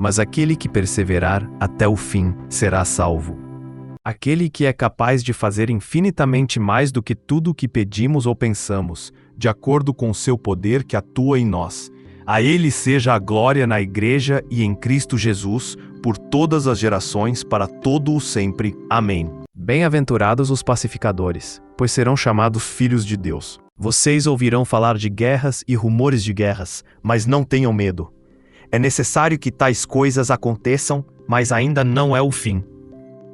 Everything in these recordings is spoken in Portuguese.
mas aquele que perseverar até o fim será salvo. Aquele que é capaz de fazer infinitamente mais do que tudo o que pedimos ou pensamos, de acordo com o seu poder que atua em nós. A ele seja a glória na Igreja e em Cristo Jesus, por todas as gerações, para todo o sempre. Amém. Bem-aventurados os pacificadores, pois serão chamados filhos de Deus. Vocês ouvirão falar de guerras e rumores de guerras, mas não tenham medo. É necessário que tais coisas aconteçam, mas ainda não é o fim.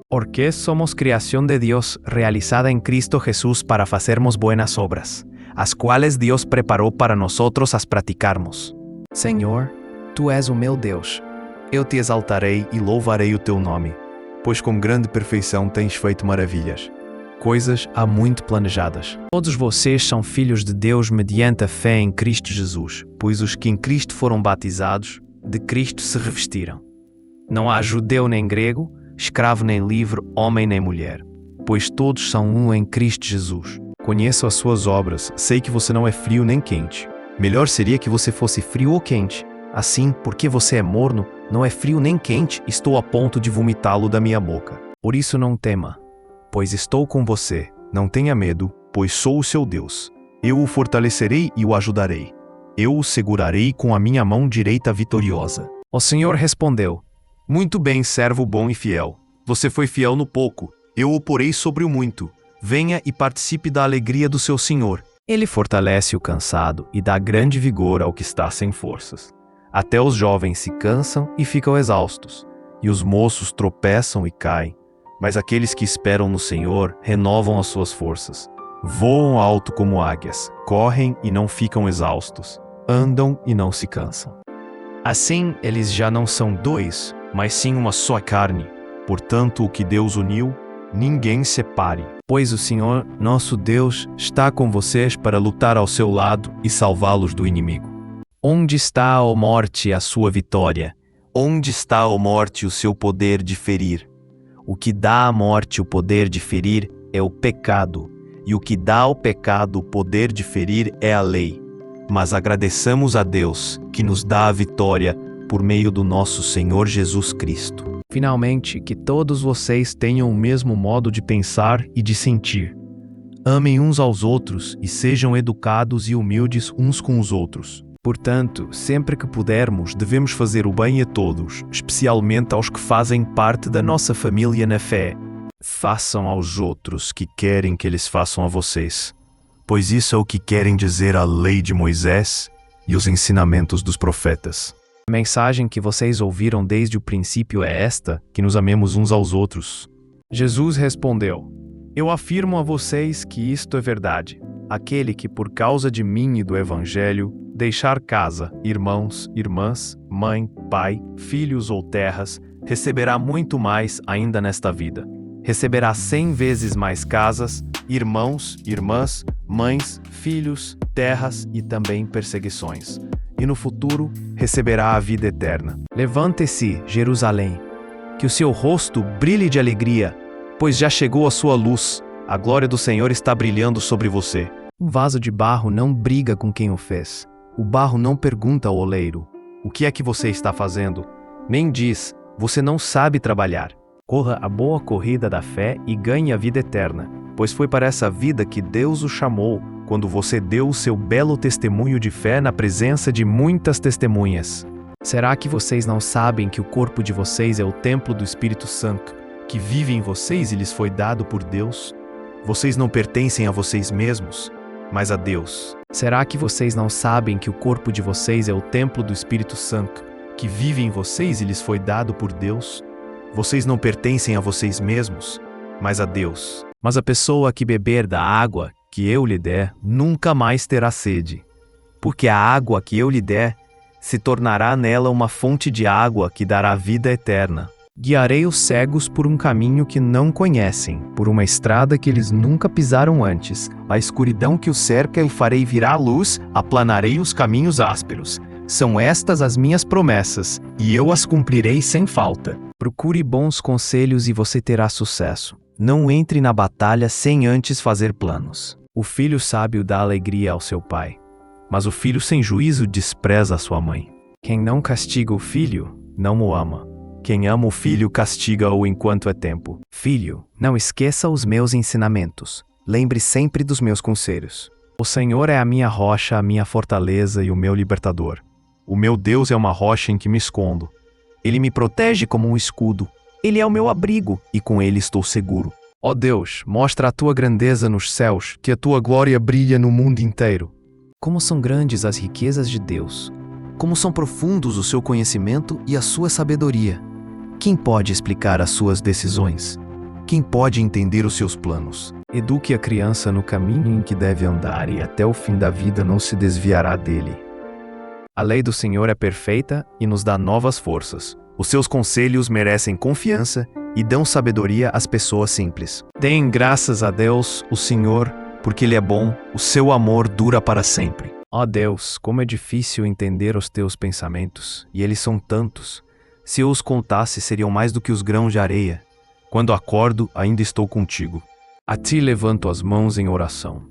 Porque somos criação de Deus, realizada em Cristo Jesus para fazermos buenas obras, as quais Deus preparou para nosotros as praticarmos. Senhor, Tu és o meu Deus. Eu te exaltarei e louvarei o Teu nome, pois com grande perfeição tens feito maravilhas, coisas há muito planejadas. Todos vocês são filhos de Deus mediante a fé em Cristo Jesus, pois os que em Cristo foram batizados, de Cristo se revestiram. Não há judeu nem grego, escravo nem livre, homem nem mulher, pois todos são um em Cristo Jesus. Conheço as suas obras, sei que você não é frio nem quente. Melhor seria que você fosse frio ou quente. Assim, porque você é morno, não é frio nem quente, estou a ponto de vomitá-lo da minha boca. Por isso não tema, pois estou com você. Não tenha medo, pois sou o seu Deus. Eu o fortalecerei e o ajudarei. Eu o segurarei com a minha mão direita vitoriosa. O Senhor respondeu: Muito bem, servo bom e fiel. Você foi fiel no pouco, eu o porei sobre o muito. Venha e participe da alegria do seu Senhor. Ele fortalece o cansado e dá grande vigor ao que está sem forças. Até os jovens se cansam e ficam exaustos, e os moços tropeçam e caem. Mas aqueles que esperam no Senhor renovam as suas forças. Voam alto como águias, correm e não ficam exaustos, andam e não se cansam. Assim, eles já não são dois, mas sim uma só carne. Portanto, o que Deus uniu, ninguém separe. Pois o Senhor, nosso Deus, está com vocês para lutar ao seu lado e salvá-los do inimigo. Onde está, ó morte, a sua vitória? Onde está, ó morte, o seu poder de ferir? O que dá à morte o poder de ferir é o pecado, e o que dá ao pecado o poder de ferir é a lei. Mas agradeçamos a Deus, que nos dá a vitória por meio do nosso Senhor Jesus Cristo. Finalmente, que todos vocês tenham o mesmo modo de pensar e de sentir. Amem uns aos outros e sejam educados e humildes uns com os outros. Portanto, sempre que pudermos, devemos fazer o bem a todos, especialmente aos que fazem parte da nossa família na fé. Façam aos outros que querem que eles façam a vocês, pois isso é o que querem dizer a lei de Moisés e os ensinamentos dos profetas. A mensagem que vocês ouviram desde o princípio é esta, que nos amemos uns aos outros. Jesus respondeu: Eu afirmo a vocês que isto é verdade. Aquele que por causa de mim e do Evangelho deixar casa, irmãos, irmãs, mãe, pai, filhos ou terras, receberá muito mais ainda nesta vida. Receberá 100 vezes mais casas, irmãos, irmãs, mães, filhos, terras e também perseguições. E no futuro receberá a vida eterna. Levante-se, Jerusalém, que o seu rosto brilhe de alegria, pois já chegou a sua luz, a glória do Senhor está brilhando sobre você. Um vaso de barro não briga com quem o fez. O barro não pergunta ao oleiro: o que é que você está fazendo? Nem diz: você não sabe trabalhar. Corra a boa corrida da fé e ganhe a vida eterna, pois foi para essa vida que Deus o chamou, quando você deu o seu belo testemunho de fé na presença de muitas testemunhas. Será que vocês não sabem que o corpo de vocês é o templo do Espírito Santo, que vive em vocês e lhes foi dado por Deus? Vocês não pertencem a vocês mesmos, mas a Deus. Será que vocês não sabem que o corpo de vocês é o templo do Espírito Santo, que vive em vocês e lhes foi dado por Deus? Vocês não pertencem a vocês mesmos, mas a Deus. Mas a pessoa que beber da água que eu lhe der, nunca mais terá sede. Porque a água que eu lhe der, se tornará nela uma fonte de água que dará vida eterna. Guiarei os cegos por um caminho que não conhecem, por uma estrada que eles nunca pisaram antes. A escuridão que os cerca eu farei virar a luz, aplanarei os caminhos ásperos. São estas as minhas promessas, e eu as cumprirei sem falta. Procure bons conselhos e você terá sucesso. Não entre na batalha sem antes fazer planos. O filho sábio dá alegria ao seu pai, mas o filho sem juízo despreza a sua mãe. Quem não castiga o filho, não o ama. Quem ama o filho castiga-o enquanto é tempo. Filho, não esqueça os meus ensinamentos. Lembre sempre dos meus conselhos. O Senhor é a minha rocha, a minha fortaleza e o meu libertador. O meu Deus é uma rocha em que me escondo. Ele me protege como um escudo. Ele é o meu abrigo e com ele estou seguro. Ó Deus, mostra a tua grandeza nos céus, que a tua glória brilha no mundo inteiro. Como são grandes as riquezas de Deus. Como são profundos o seu conhecimento e a sua sabedoria. Quem pode explicar as suas decisões? Quem pode entender os seus planos? Eduque a criança no caminho em que deve andar e até o fim da vida não se desviará dele. A lei do Senhor é perfeita e nos dá novas forças. Os seus conselhos merecem confiança e dão sabedoria às pessoas simples. Deem graças a Deus, o Senhor, porque Ele é bom, o seu amor dura para sempre. Ó Deus, como é difícil entender os teus pensamentos, e eles são tantos. Se eu os contasse, seriam mais do que os grãos de areia. Quando acordo, ainda estou contigo. A ti levanto as mãos em oração.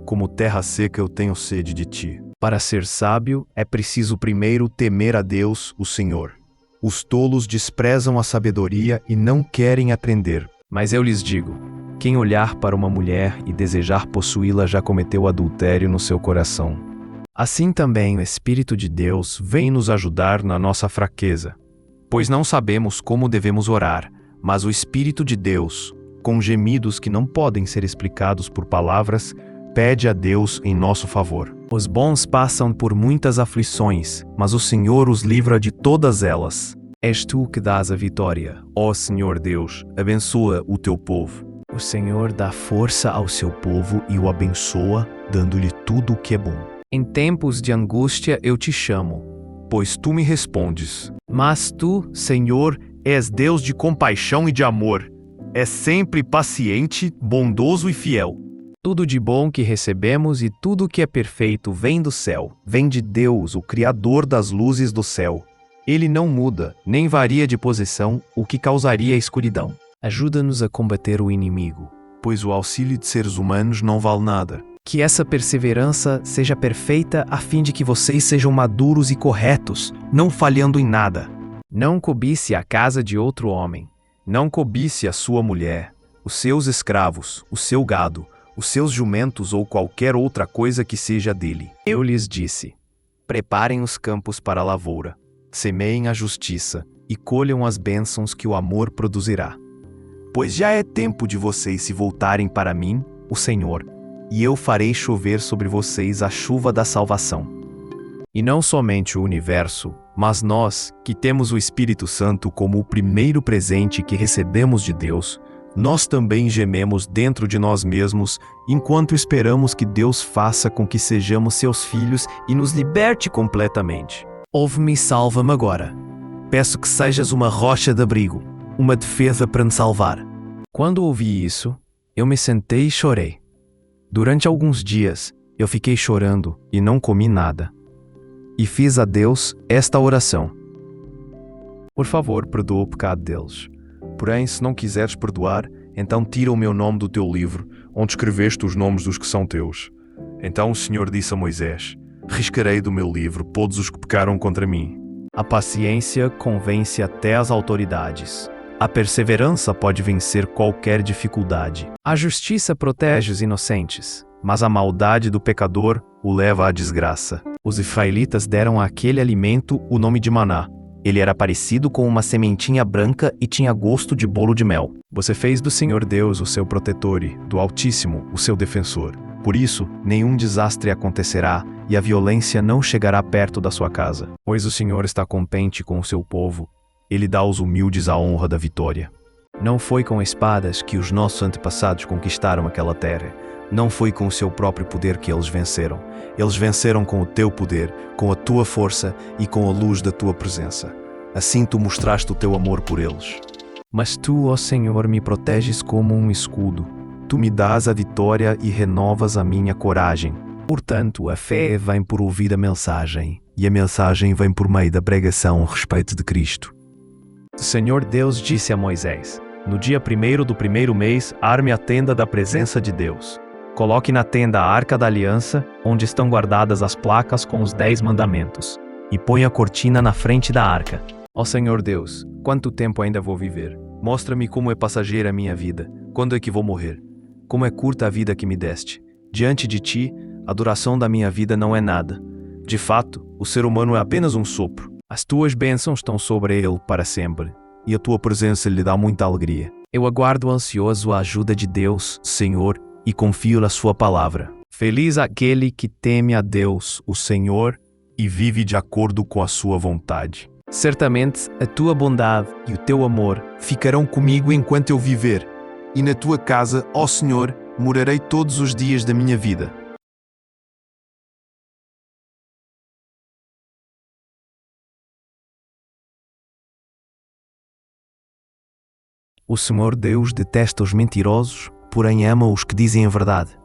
Como terra seca eu tenho sede de ti. Para ser sábio, é preciso primeiro temer a Deus, o Senhor. Os tolos desprezam a sabedoria e não querem aprender. Mas eu lhes digo, quem olhar para uma mulher e desejar possuí-la já cometeu adultério no seu coração. Assim também o Espírito de Deus vem nos ajudar na nossa fraqueza. Pois não sabemos como devemos orar, mas o Espírito de Deus, com gemidos que não podem ser explicados por palavras, pede a Deus em nosso favor. Os bons passam por muitas aflições, mas o Senhor os livra de todas elas. És tu que dás a vitória, ó Senhor Deus, abençoa o teu povo. O Senhor dá força ao seu povo e o abençoa, dando-lhe tudo o que é bom. Em tempos de angústia eu te chamo, pois tu me respondes. Mas tu, Senhor, és Deus de compaixão e de amor. És sempre paciente, bondoso e fiel. Tudo de bom que recebemos e tudo que é perfeito vem do céu, vem de Deus, o Criador das luzes do céu. Ele não muda, nem varia de posição, o que causaria escuridão. Ajuda-nos a combater o inimigo, pois o auxílio de seres humanos não vale nada. Que essa perseverança seja perfeita a fim de que vocês sejam maduros e corretos, não falhando em nada. Não cobice a casa de outro homem. Não cobice a sua mulher, os seus escravos, o seu gado, os seus jumentos ou qualquer outra coisa que seja dele. Eu lhes disse, preparem os campos para a lavoura, semeiem a justiça e colham as bênçãos que o amor produzirá. Pois já é tempo de vocês se voltarem para mim, o Senhor, e eu farei chover sobre vocês a chuva da salvação. E não somente o universo, mas nós, que temos o Espírito Santo como o primeiro presente que recebemos de Deus, nós também gememos dentro de nós mesmos, enquanto esperamos que Deus faça com que sejamos seus filhos e nos liberte completamente. Ouve-me e salva-me agora. Peço que sejas uma rocha de abrigo, uma defesa para me salvar. Quando ouvi isso, eu me sentei e chorei. Durante alguns dias, eu fiquei chorando e não comi nada. E fiz a Deus esta oração. Por favor, perdoa o pecado deles. Porém, se não quiseres perdoar, então tira o meu nome do teu livro, onde escreveste os nomes dos que são teus. Então o Senhor disse a Moisés, riscarei do meu livro todos os que pecaram contra mim. A paciência convence até as autoridades. A perseverança pode vencer qualquer dificuldade. A justiça protege os inocentes, mas a maldade do pecador o leva à desgraça. Os israelitas deram àquele alimento o nome de maná. Ele era parecido com uma sementinha branca e tinha gosto de bolo de mel. Você fez do Senhor Deus o seu protetor e do Altíssimo o seu defensor. Por isso, nenhum desastre acontecerá e a violência não chegará perto da sua casa. Pois o Senhor está contente com o seu povo. Ele dá aos humildes a honra da vitória. Não foi com espadas que os nossos antepassados conquistaram aquela terra. Não foi com o seu próprio poder que eles venceram. Eles venceram com o teu poder, com a tua força e com a luz da tua presença. Assim tu mostraste o teu amor por eles. Mas tu, ó Senhor, me proteges como um escudo. Tu me dás a vitória e renovas a minha coragem. Portanto, a fé vem por ouvir a mensagem, e a mensagem vem por meio da pregação a respeito de Cristo. O Senhor Deus disse a Moisés, no dia 1º do 1º mês, arme a tenda da presença de Deus. Coloque na tenda a arca da aliança, onde estão guardadas as placas com os 10 mandamentos, e ponha a cortina na frente da arca. Ó Senhor Deus, quanto tempo ainda vou viver? Mostra-me como é passageira a minha vida, quando é que vou morrer? Como é curta a vida que me deste. Diante de ti, a duração da minha vida não é nada. De fato, o ser humano é apenas um sopro. As tuas bênçãos estão sobre ele para sempre, e a tua presença lhe dá muita alegria. Eu aguardo ansioso a ajuda de Deus, Senhor, e confio na sua palavra. Feliz aquele que teme a Deus, o Senhor, e vive de acordo com a sua vontade. Certamente, a tua bondade e o teu amor ficarão comigo enquanto eu viver, e na tua casa, ó Senhor, morarei todos os dias da minha vida. O Senhor Deus detesta os mentirosos, porém ama os que dizem a verdade.